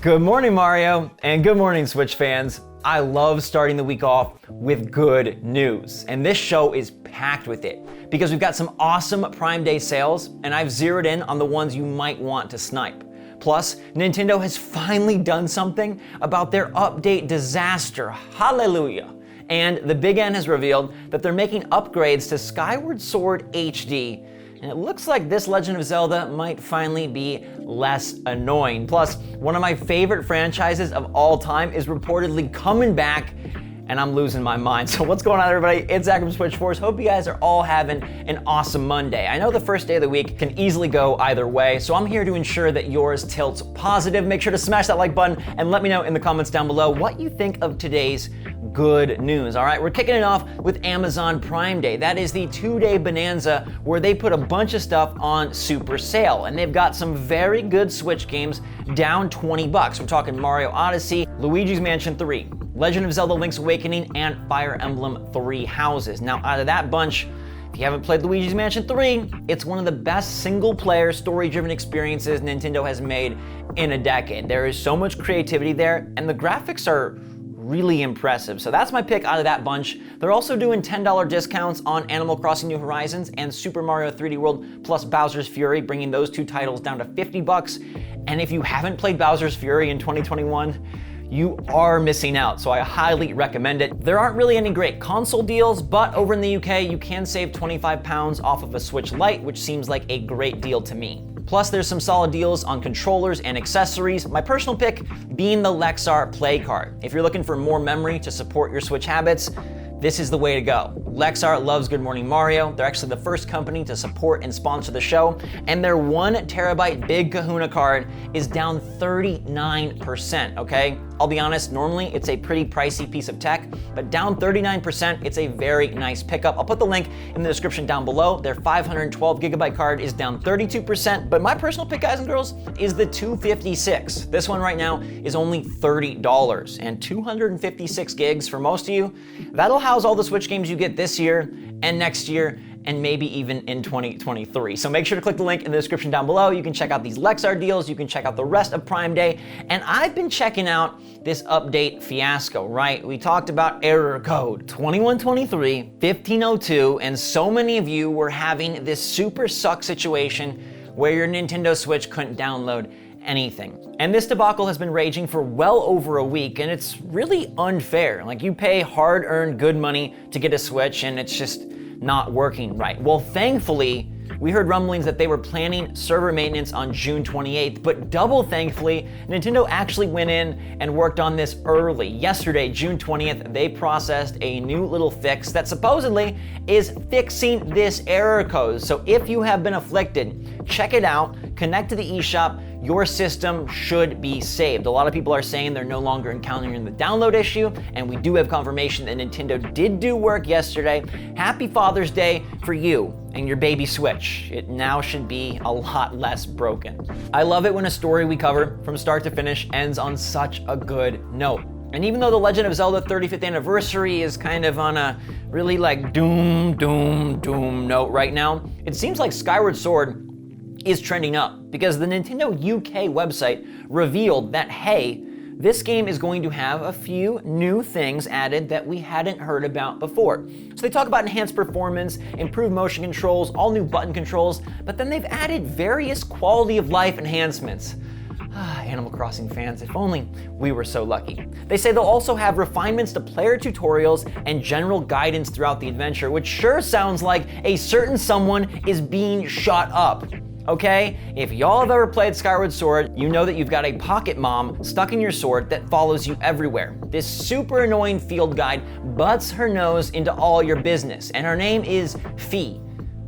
Good morning, Mario, and good morning, Switch fans. I love starting the week off with good news, and this show is packed with it because we've got some awesome Prime Day sales, and I've zeroed in on the ones you might want to snipe. Plus, Nintendo has finally done something about their update disaster. Hallelujah. And the Big N has revealed that they're making upgrades to Skyward Sword HD, and it looks like this Legend of Zelda might finally be less annoying. Plus, one of my favorite franchises of all time is reportedly coming back, and I'm losing my mind. So what's going on, everybody? It's Zach from SwitchForce. Hope you guys are all having an awesome Monday. I know the first day of the week can easily go either way, so I'm here to ensure that yours tilts positive. Make sure to smash that like button and let me know in the comments down below what you think of today's good news. All right, we're kicking it off with Amazon Prime Day. That is the 2-day bonanza where they put a bunch of stuff on super sale, and they've got some very good Switch games down $20. We're talking Mario Odyssey, Luigi's Mansion 3, Legend of Zelda Link's Awakening, and Fire Emblem Three Houses. Now, out of that bunch, if you haven't played Luigi's Mansion 3, it's one of the best single-player, story-driven experiences Nintendo has made in a decade. There is so much creativity there, and the graphics are really impressive. So that's my pick out of that bunch. They're also doing $10 discounts on Animal Crossing New Horizons and Super Mario 3D World plus Bowser's Fury, bringing those two titles down to $50. And if you haven't played Bowser's Fury in 2021, you are missing out, so I highly recommend it. There aren't really any great console deals, but over in the UK, you can save £25 off of a Switch Lite, which seems like a great deal to me. Plus, there's some solid deals on controllers and accessories. My personal pick being the Lexar Play Card. If you're looking for more memory to support your Switch habits, this is the way to go. Lexar loves Good Morning Mario. They're actually the first company to support and sponsor the show, and their 1 terabyte Big Kahuna card is down 39%, okay? I'll be honest, normally it's a pretty pricey piece of tech, but down 39%, it's a very nice pickup. I'll put the link in the description down below. Their 512 gigabyte card is down 32%, but my personal pick, guys and girls, is the 256. This one right now is only $30, and 256 gigs for most of you, that'll house all the Switch games you get this year and next year, and maybe even in 2023. So make sure to click the link in the description down below. You can check out these Lexar deals, you can check out the rest of Prime Day, and I've been checking out this update fiasco, right? We talked about error code 2123, 1502, and so many of you were having this super suck situation where your Nintendo Switch couldn't download anything. And this debacle has been raging for well over a week, and it's really unfair. Like, you pay hard-earned good money to get a Switch, and it's just not working right. Well, thankfully, we heard rumblings that they were planning server maintenance on June 28th, but double thankfully, Nintendo actually went in and worked on this early. Yesterday, June 20th, they processed a new little fix that supposedly is fixing this error code. So if you have been afflicted, check it out, connect to the eShop, your system should be saved. A lot of people are saying they're no longer encountering the download issue, and we do have confirmation that Nintendo did do work yesterday. Happy Father's Day for you and your baby Switch. It now should be a lot less broken. I love it when a story we cover from start to finish ends on such a good note. And even though the Legend of Zelda 35th anniversary is kind of on a really like doom note right now, it seems like Skyward Sword is trending up because the Nintendo UK website revealed that, hey, this game is going to have a few new things added that we hadn't heard about before. So they talk about enhanced performance, improved motion controls, all new button controls, but then they've added various quality of life enhancements. Animal Crossing fans, if only we were so lucky. They say they'll also have refinements to player tutorials and general guidance throughout the adventure, which sure sounds like a certain someone is being shot up. Okay? If y'all have ever played Skyward Sword, you know that you've got a pocket mom stuck in your sword that follows you everywhere. This super annoying field guide butts her nose into all your business, and her name is Fee.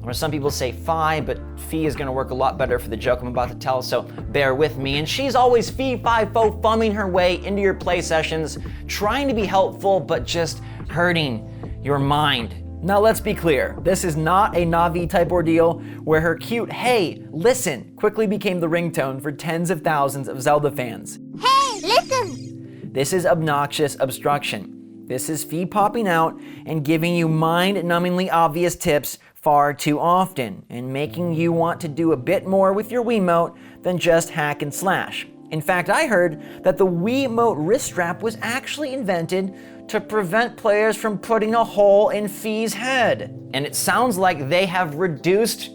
Or some people say Fi, but Fee is gonna work a lot better for the joke I'm about to tell, so bear with me. And she's always fee-fi-fo fumbling her way into your play sessions, trying to be helpful, but just hurting your mind. Now let's be clear, this is not a Navi type ordeal where her cute "hey, listen" quickly became the ringtone for tens of thousands of Zelda fans. Hey, listen! This is obnoxious obstruction. This is Fee popping out and giving you mind-numbingly obvious tips far too often, and making you want to do a bit more with your Wiimote than just hack and slash. In fact, I heard that the Wiimote wrist strap was actually invented to prevent players from putting a hole in Fi's head. And it sounds like they have reduced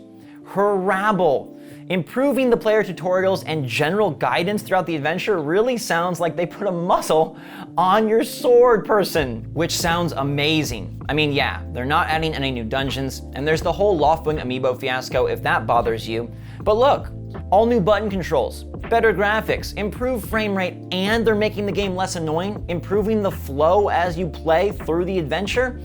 her rabble. Improving the player tutorials and general guidance throughout the adventure really sounds like they put a muzzle on your sword person, which sounds amazing. I mean, yeah, they're not adding any new dungeons, and there's the whole Loftwing amiibo fiasco if that bothers you. But look, all new button controls, better graphics, improved frame rate, and they're making the game less annoying, improving the flow as you play through the adventure.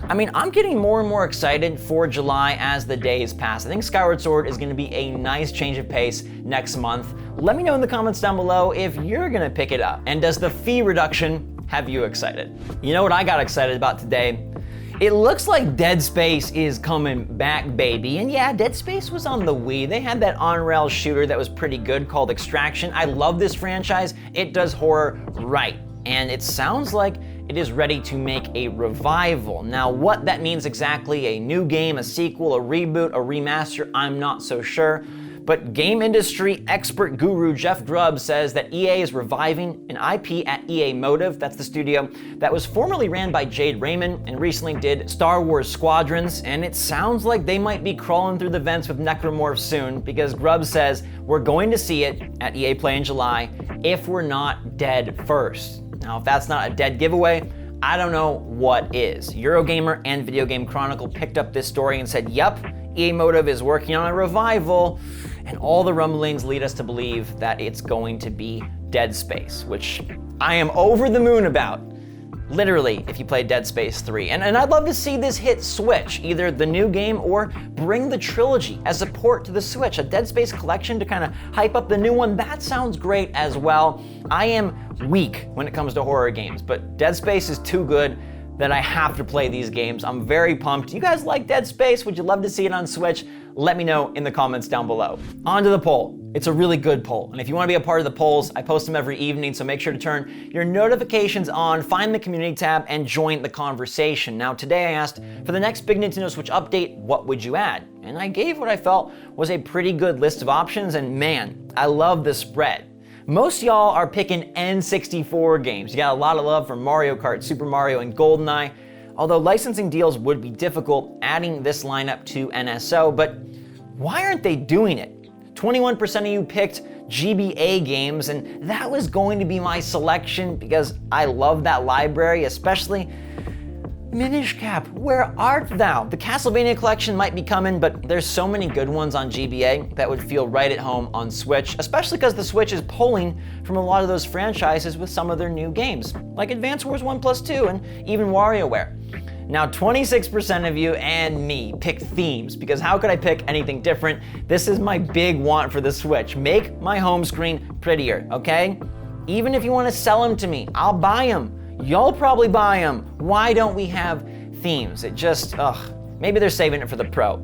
I mean, I'm getting more and more excited for July as the days pass. I think Skyward Sword is going to be a nice change of pace next month. Let me know in the comments down below if you're going to pick it up. And does the fee reduction have you excited? You know what I got excited about today? It looks like Dead Space is coming back, baby. And yeah, Dead Space was on the Wii. They had that on-rail shooter that was pretty good called Extraction. I love this franchise. It does horror right. And it sounds like it is ready to make a revival. Now, what that means exactly, a new game, a sequel, a reboot, a remaster, I'm not so sure. But game industry expert guru Jeff Grubb says that EA is reviving an IP at EA Motive. That's the studio that was formerly ran by Jade Raymond and recently did Star Wars Squadrons. And it sounds like they might be crawling through the vents with Necromorph soon, because Grubb says we're going to see it at EA Play in July if we're not dead first. Now, if that's not a dead giveaway, I don't know what is. Eurogamer and Video Game Chronicle picked up this story and said, yep, EA Motive is working on a revival, and all the rumblings lead us to believe that it's going to be Dead Space, which I am over the moon about. Literally, if you play Dead Space 3. And I'd love to see this hit Switch, either the new game or bring the trilogy as a port to the Switch. A Dead Space collection to kind of hype up the new one, that sounds great as well. I am weak when it comes to horror games, but Dead Space is too good that I have to play these games. I'm very pumped. You guys like Dead Space? Would you love to see it on Switch? Let me know in the comments down below. On to the poll. It's a really good poll. And if you want to be a part of the polls, I post them every evening, so make sure to turn your notifications on, find the community tab, and join the conversation. Now, today I asked, for the next big Nintendo Switch update, what would you add? And I gave what I felt was a pretty good list of options, and man, I love the spread. Most y'all are picking N64 games. You got a lot of love for Mario Kart, Super Mario, and GoldenEye. Although licensing deals would be difficult adding this lineup to NSO, but why aren't they doing it? 21% of you picked GBA games, and that was going to be my selection because I love that library, especially Minish Cap, where art thou? The Castlevania collection might be coming, but there's so many good ones on GBA that would feel right at home on Switch, especially because the Switch is pulling from a lot of those franchises with some of their new games, like Advance Wars 1+2 and even WarioWare. Now, 26% of you and me picked themes, because how could I pick anything different? This is my big want for the Switch. Make my home screen prettier, okay? Even if you want to sell them to me, I'll buy them. Y'all probably buy them. Why don't we have themes? It just, maybe they're saving it for the Pro.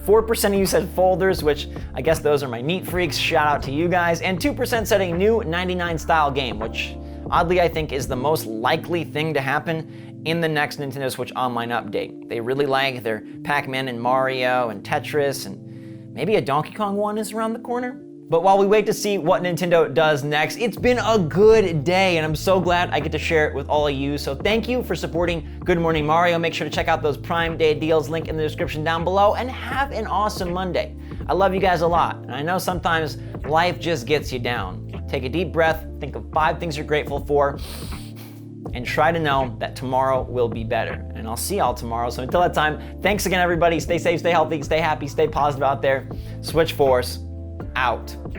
4% of you said folders, which I guess those are my neat freaks. Shout out to you guys. And 2% said a new 99 style game, which oddly I think is the most likely thing to happen in the next Nintendo Switch Online update. They really like their Pac-Man and Mario and Tetris, and maybe a Donkey Kong one is around the corner. But while we wait to see what Nintendo does next, it's been a good day, and I'm so glad I get to share it with all of you. So thank you for supporting Good Morning Mario. Make sure to check out those Prime Day deals, link in the description down below, and have an awesome Monday. I love you guys a lot, and I know sometimes life just gets you down. Take a deep breath, think of 5 things you're grateful for, and try to know that tomorrow will be better. And I'll see y'all tomorrow. So until that time, thanks again, everybody. Stay safe, stay healthy, stay happy, stay positive out there. SwitchForce out.